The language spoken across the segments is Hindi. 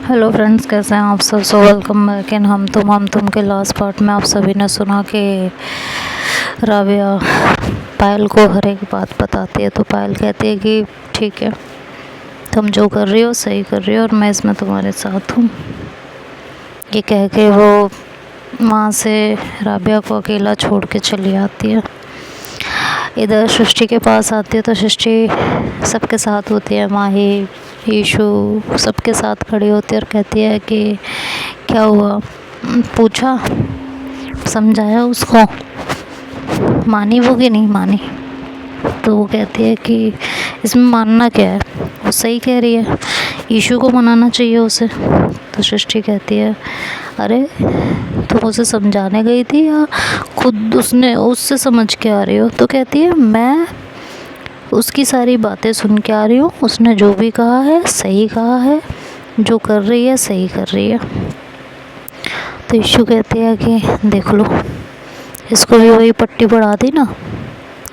हेलो फ्रेंड्स, कैसे हैं आप सब। वेलकम बैक इन हम तुम के लास्ट पार्ट में आप सभी ने सुना कि राबिया पायल को हर एक बात बताती है। तो पायल कहती है कि ठीक है, तुम जो कर रही हो सही कर रही हो और मैं इसमें तुम्हारे साथ हूँ। ये कह के वो वहाँ से राबिया को अकेला छोड़ के चली आती है। इधर सृष्टि के पास आती है तो सृष्टि सबके साथ होती है, माही, ईशु सबके साथ खड़ी होती है और कहती है कि क्या हुआ, पूछा, समझाया उसको, मानी वो कि नहीं मानी। तो वो कहती है कि इसमें मानना क्या है, वो सही कह रही है, ईशु को मनाना चाहिए उसे। तो सृष्टि कहती है अरे तुम उसे समझाने गई थी या खुद उससे समझ के आ रही हो। तो कहती है मैं उसकी सारी बातें सुन के आ रही हूँ, उसने जो भी कहा है सही कहा है, जो कर रही है सही कर रही है। तो ईशु कहती है कि देख लो, इसको भी वही पट्टी पढ़ा दी ना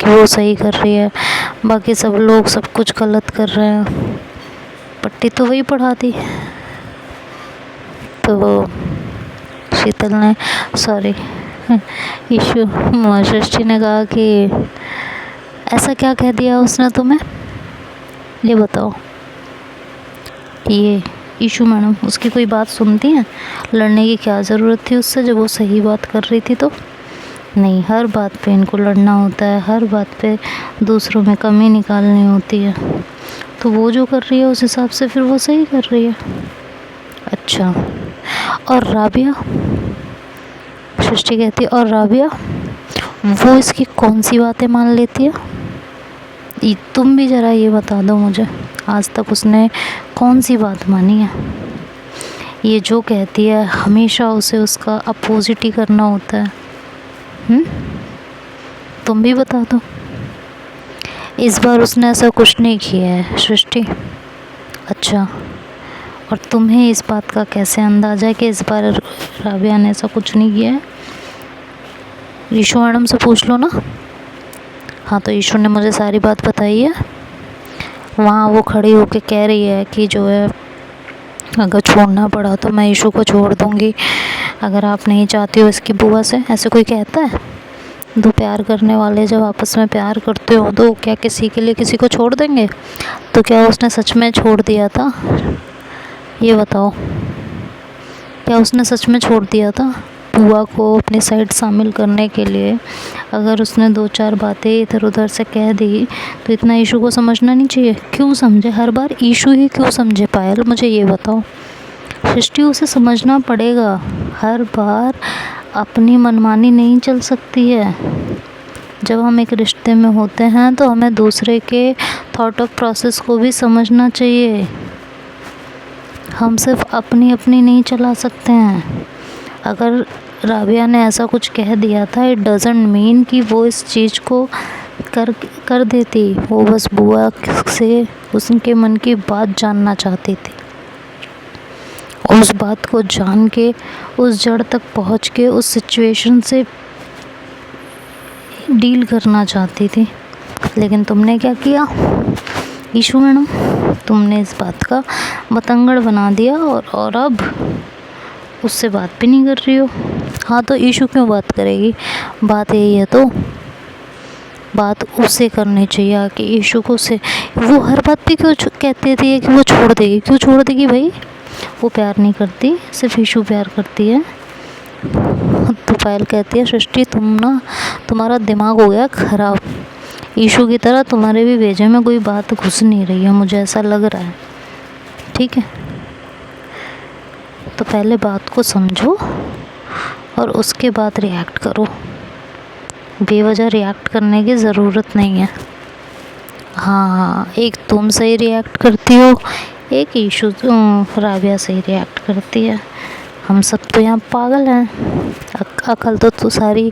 कि वो सही कर रही है, बाकी सब लोग सब कुछ गलत कर रहे हैं, पट्टी तो वही पढ़ा दी। तो वो शीतल ने सॉरी ईशु सृष्टि ने कहा कि ऐसा क्या कह दिया उसने तुम्हें, ये बताओ। ये ईशु मैडम उसकी कोई बात सुनती हैं, लड़ने की क्या ज़रूरत थी उससे जब वो सही बात कर रही थी। तो नहीं, हर बात पे इनको लड़ना होता है, हर बात पे दूसरों में कमी निकालनी होती है। तो वो जो कर रही है उस हिसाब से फिर वो सही कर रही है। अच्छा, और राबिया, सृष्टि कहती है और राबिया वो इसकी कौन सी बातें मान लेती है, तुम भी ज़रा ये बता दो मुझे, आज तक उसने कौन सी बात मानी है। ये जो कहती है हमेशा उसे उसका अपोजिट ही करना होता है। तुम भी बता दो। इस बार उसने ऐसा कुछ नहीं किया है सृष्टि। अच्छा, और तुम्हें इस बात का कैसे अंदाज़ा है कि इस बार राबिया ने ऐसा कुछ नहीं किया है। ईशु मैडम से पूछ लो ना। हाँ, तो ईशु ने मुझे सारी बात बताई है। वहाँ वो खड़ी होके कह रही है कि जो है अगर छोड़ना पड़ा तो मैं ईशु को छोड़ दूँगी, अगर आप नहीं चाहती हो इसकी बुआ से। ऐसे कोई कहता है? दो प्यार करने वाले जब आपस में प्यार करते हो तो क्या किसी के लिए किसी को छोड़ देंगे? तो क्या उसने सच में छोड़ दिया था, ये बताओ, क्या उसने सच में छोड़ दिया था बुआ को अपनी साइड शामिल करने के लिए? अगर उसने दो चार बातें इधर उधर से कह दी तो इतना ईशु को समझना नहीं चाहिए? क्यों समझे, हर बार ईशु ही क्यों समझे पायल, मुझे ये बताओ। सृष्टि उसे समझना पड़ेगा, हर बार अपनी मनमानी नहीं चल सकती है। जब हम एक रिश्ते में होते हैं तो हमें दूसरे के थॉट ऑफ प्रोसेस को भी समझना चाहिए। हम सिर्फ अपनी अपनी नहीं चला सकते हैं। अगर राबिया ने ऐसा कुछ कह दिया था, इट डजंट मीन कि वो इस चीज़ को कर देती। वो बस बुआ से उसके मन की बात जानना चाहती थी, उस बात को जान के उस जड़ तक पहुंच के उस सिचुएशन से डील करना चाहती थी। लेकिन तुमने क्या किया ईशु मैडम, तुमने इस बात का बतंगड़ बना दिया और अब उससे बात भी नहीं कर रही हो। हाँ, तो ईशु क्यों बात करेगी, बात यही है तो बात उसे करनी चाहिए कि ईशु को से वो हर बात पे क्यों कहती थी कि वो छोड़ देगी। क्यों छोड़ देगी भाई, वो प्यार नहीं करती, सिर्फ ईशु प्यार करती है। तो पायल कहती है सृष्टि तुम्हारा दिमाग हो गया ख़राब, ईशु की तरह तुम्हारे भी भेजे में कोई बात घुस नहीं रही है, मुझे ऐसा लग रहा है। ठीक है, तो पहले बात को समझो और उसके बाद रिएक्ट करो, बेवजह रिएक्ट करने की ज़रूरत नहीं है। हाँ, एक तुम सही रिएक्ट करती हो, एक ईशु राबिया सही रिएक्ट करती है। हम सब तो यहाँ पागल हैं, अकल तो सारी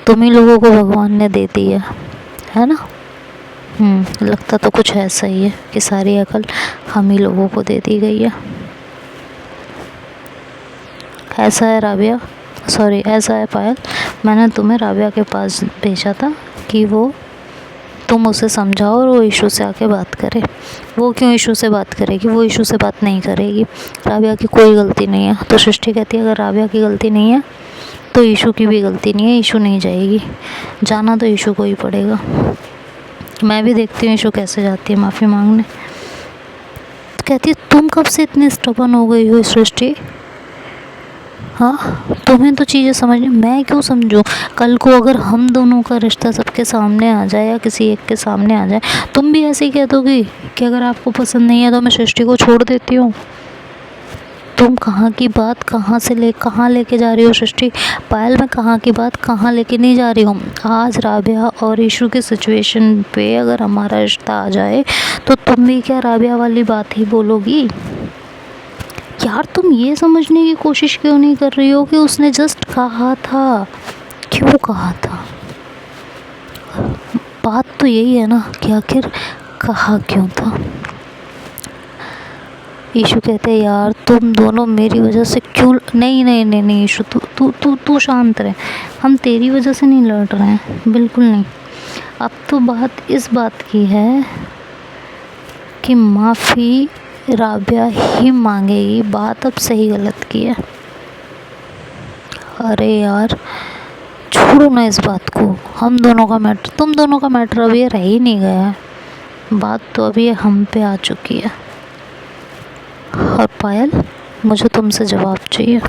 तुम ही लोगों को भगवान ने दे दी है ना। लगता तो कुछ ऐसा ही है कि सारी अकल हम ही लोगों को दे दी गई है। ऐसा है राबिया, सॉरी ऐसा है पायल, मैंने तुम्हें राबिया के पास भेजा था कि वो तुम उसे समझाओ और वो ईशू से आके बात करे। वो क्यों ईशू से बात करेगी? वो ईशू से बात नहीं करेगी। राबिया की कोई गलती नहीं है। तो सृष्टि कहती है अगर राबिया की गलती नहीं है तो ईशू की भी गलती नहीं है, ईशू नहीं जाएगी। जाना तो ईशू को ही पड़ेगा। मैं भी देखती हूँ ईशू कैसे जाती है माफ़ी मांगने। कहती है तुम कब से इतनी स्टबर्न हो गई हो सृष्टि? हाँ, तुम्हें तो चीज़ें समझ, मैं क्यों समझूं? कल को अगर हम दोनों का रिश्ता सबके सामने आ जाए या किसी एक के सामने आ जाए, तुम भी ऐसे ही कह दोगी कि अगर आपको पसंद नहीं है तो मैं सृष्टि को छोड़ देती हूँ। तुम कहाँ की बात कहाँ लेके जा रही हो सृष्टि? पायल, मैं कहाँ की बात कहाँ लेके नहीं जा रही हूँ। आज राबिया और ईशू की सिचुएशन पे अगर हमारा रिश्ता आ जाए तो तुम भी क्या राबिया वाली बात ही बोलोगी? यार तुम ये समझने की कोशिश क्यों नहीं कर रही हो कि उसने जस्ट कहा था, क्यों कहा था? बात तो यही है ना कि आखिर कहा क्यों था। ईशू कहते हैं यार तुम दोनों मेरी वजह से क्यों, नहीं नहीं नहीं नहीं ईशू, तू शांत रहे। हम तेरी वजह से नहीं लड़ रहे हैं, बिल्कुल नहीं। अब तो बात इस बात की है कि माफ़ी राबिया ही मांगेगी। बात अब सही गलत की है। अरे यार छोड़ो ना इस बात को। हम दोनों का मैटर, तुम दोनों का मैटर अभी रह ही नहीं गया है। बात तो अभी हम पे आ चुकी है। और पायल, मुझे तुमसे जवाब चाहिए।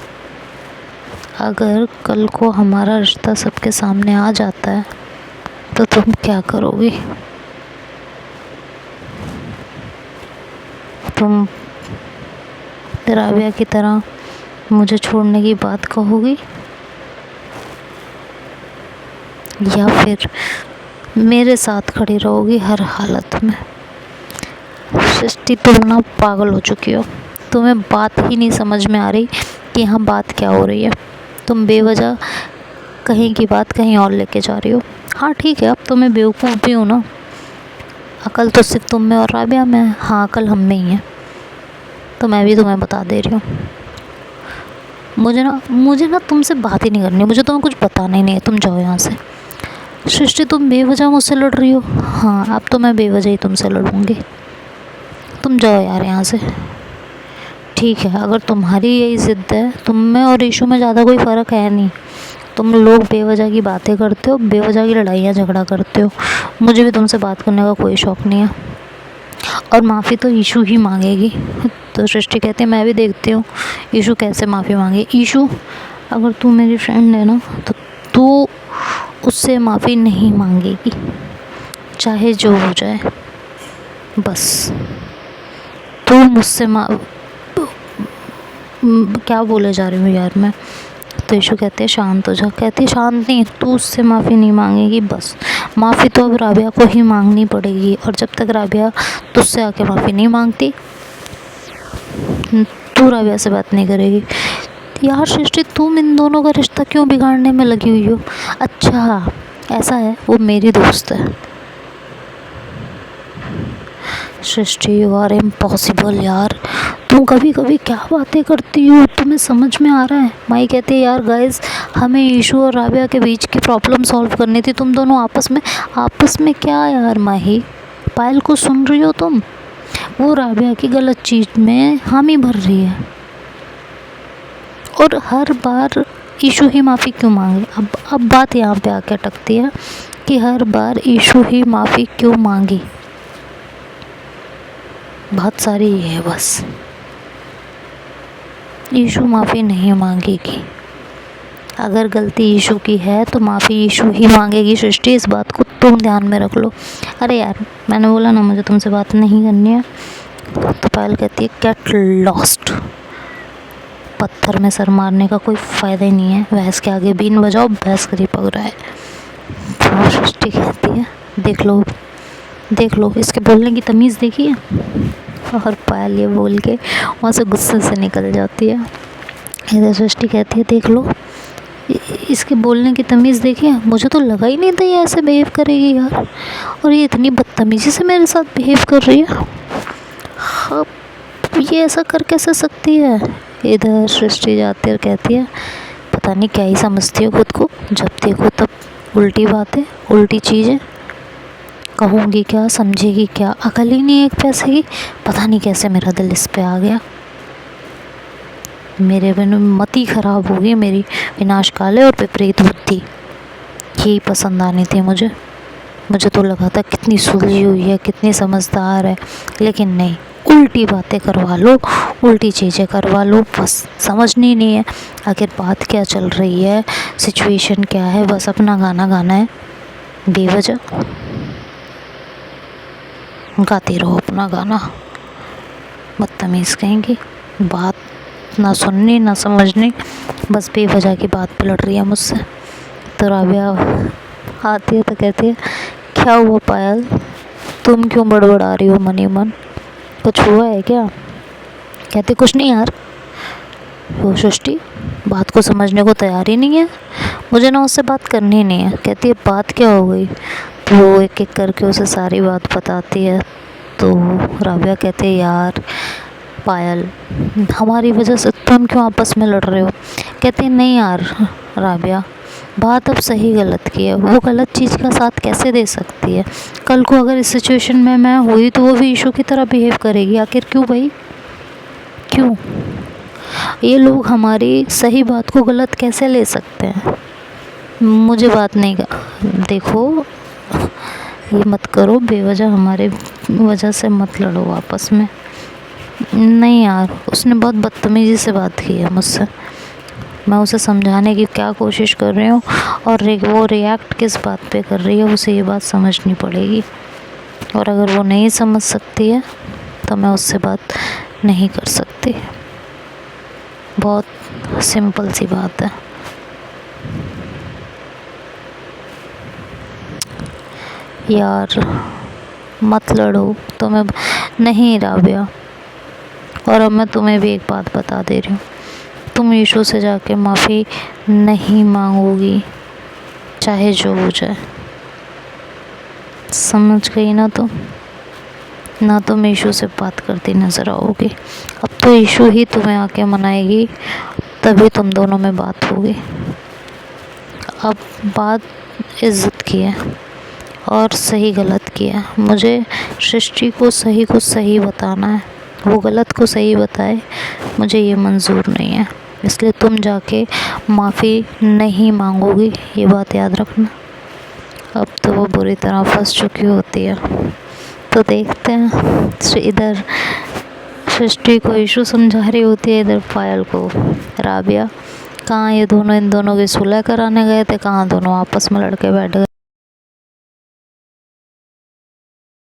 अगर कल को हमारा रिश्ता सबके सामने आ जाता है तो तुम क्या करोगी? तुम राबिया की तरह मुझे छोड़ने की बात कहोगी या फिर मेरे साथ खड़ी रहोगी हर हालत में? सृष्टि, तुम ना पागल हो चुकी हो। तुम्हें बात ही नहीं समझ में आ रही कि यहाँ बात क्या हो रही है। तुम बेवजह कहीं की बात कहीं और लेके जा रही हो। हाँ ठीक है, अब तो मैं बेवकूफ़ भी हूँ ना। अकल तो सिर्फ तुम में और राबिया में है। हाँ, अकल हम में ही है। तो मैं भी तुम्हें बता दे रही हूँ, मुझे ना तुमसे बात ही नहीं करनी। मुझे तुम्हें कुछ बताना ही नहीं है। तुम जाओ यहाँ से। सृष्टि, तुम बेवजह मुझसे लड़ रही हो। हाँ, अब तो मैं बेवजह ही तुमसे लड़ूंगी। तुम जाओ यार यहाँ से। ठीक है, अगर तुम्हारी यही ज़िद है, तुम में और ईशू में ज़्यादा कोई फ़र्क है नहीं। तुम लोग बेवजह की बातें करते हो, बेवजह की लड़ाइयाँ झगड़ा करते हो। मुझे भी तुमसे बात करने का कोई शौक़ नहीं है। और माफ़ी तो ईशू ही मांगेगी। तो सृष्टि कहती है मैं भी देखती हूँ ईशू कैसे माफ़ी मांगे। ईशू, अगर तू मेरी फ्रेंड है ना तो तू उससे माफ़ी नहीं मांगेगी, चाहे जो हो जाए। बस तू मुझसे क्या बोले जा रही हूँ यार मैं। तो ईशू कहते हैं शांत हो जा। कहती है शांत नहीं, तू उससे माफ़ी नहीं मांगेगी। बस माफ़ी तो अब राबिया को ही मांगनी पड़ेगी। और जब तक राबिया तुझसे आके माफ़ी नहीं मांगती, तू राबिया से बात नहीं करेगी। यार सृष्टि, तुम इन दोनों का रिश्ता क्यों बिगाड़ने में लगी हुई हो? अच्छा ऐसा है, वो मेरी दोस्त है। सृष्टि, यू आर इम्पॉसिबल यार। तुम कभी कभी क्या बातें करती हो, तुम्हें समझ में आ रहा है? माई कहती है यार गाइस, हमें ईशू और राबिया के बीच की प्रॉब्लम सॉल्व करनी थी। तुम दोनों आपस में क्या यार माही? पायल को सुन रही हो तुम? वो राबिया की गलत चीज़ में हामी भर रही है और हर बार ईशू ही माफ़ी क्यों मांगे? अब बात यहाँ पे आके अटकती है कि हर बार ईशू ही माफ़ी क्यों मांगी। बहुत सारी ये है, बस ईशू माफ़ी नहीं मांगेगी। अगर गलती ईशू की है तो माफ़ी ईशू ही मांगेगी। सृष्टि, इस बात को तुम ध्यान में रख लो। अरे यार, मैंने बोला ना मुझे तुमसे बात नहीं करनी है। तो पायल कहती है गेट लॉस्ट। पत्थर में सर मारने का कोई फ़ायदा ही नहीं है। भैंस के आगे बीन बजाओ, भैंस करीब पक रहा है। तो सृष्टि कहती है देख लो इसके बोलने की तमीज़ देखिए। और पायल ये बोल के वहाँ से गुस्से से निकल जाती है। इधर सृष्टि कहती है देख लो इसके बोलने की तमीज़ देखिए। मुझे तो लगा ही नहीं था ये ऐसे बिहेव करेगी यार, और ये इतनी बदतमीज़ी से मेरे साथ बिहेव कर रही है। हाँ, ये ऐसा कर कैसे सकती है? इधर सृष्टि जाती है और कहती है पता नहीं क्या ही समझती हो खुद को, जब देखो तब उल्टी बातें, उल्टी चीज़ें। कहूँगी क्या, समझेगी क्या, अकल ही नहीं एक पैसे की। पता नहीं कैसे मेरा दिल इस पे आ गया। मेरे बिन मति खराब हो गई मेरी, विनाशकाले और विपरीत बुद्धि। यही पसंद आनी थी मुझे। मुझे तो लगा था कितनी सुलझी हुई है, कितनी समझदार है, लेकिन नहीं, उल्टी बातें करवा लो, उल्टी चीज़ें करवा लो, बस समझनी नहीं है आखिर बात क्या चल रही है, सिचुएशन क्या है, बस अपना गाना गाना है बेवजह। गाती रहो अपना गाना, बदतमीज़ कहेंगी, बात ना सुननी ना समझनी, बस बेवजह की बात पे लड़ रही है मुझसे। तो राबिया आती है तो कहती है, क्या हुआ पायल, तुम क्यों बड़बड़ा रही हो मन ही मन, कुछ हुआ है क्या? कहती कुछ नहीं यार। वो सृष्टि बात को समझने को तैयार ही नहीं है, मुझे ना उससे बात करनी ही नहीं है। कहती है बात क्या हो गई? तो वो एक एक करके उसे सारी बात बताती है। तो राबिया कहते है यार पायल, हमारी वजह से तुम क्यों आपस में लड़ रहे हो? कहते हैं नहीं यार राबिया, बात अब सही गलत की है, वो गलत चीज़ का साथ कैसे दे सकती है? कल को अगर इस सिचुएशन में मैं हुई तो वो भी ईशू की तरह बिहेव करेगी। आखिर क्यों भाई, क्यों? ये लोग हमारी सही बात को गलत कैसे ले सकते हैं? मुझे बात नहीं देखो, ये मत करो, बेवजह हमारे वजह से मत लड़ो आपस में। नहीं यार, उसने बहुत बदतमीज़ी से बात की है मुझसे, मैं उसे समझाने की क्या कोशिश कर रही हूँ, और वो रिएक्ट किस बात पे कर रही है, उसे ये बात समझनी पड़ेगी। और अगर वो नहीं समझ सकती है तो मैं उससे बात नहीं कर सकती। बहुत सिंपल सी बात है। यार मत लड़ो, तुम्हें नहीं राबिया, और अब मैं तुम्हें भी एक बात बता दे रही हूँ, तुम ईशू से जाके माफ़ी नहीं मांगोगी चाहे जो हो जाए, समझ गई ना? तो ना तुम ईशू से बात करती नज़र आओगी, अब तो ईशू ही तुम्हें आके मनाएगी, तभी तुम दोनों में बात होगी। अब बात इज्जत की है और सही गलत की है। मुझे सृष्टि को सही बताना है, वो गलत को सही बताए, मुझे ये मंजूर नहीं है। इसलिए तुम जाके माफ़ी नहीं मांगोगी, ये बात याद रखना। अब तो वो बुरी तरह फंस चुकी होती है। तो देखते हैं, इधर सृष्टि को ईशू समझा रही होती है, इधर पायल को राबिया। कहाँ ये दोनों इन दोनों की सुलह कराने गए थे, कहाँ दोनों आपस में लड़के बैठ गए।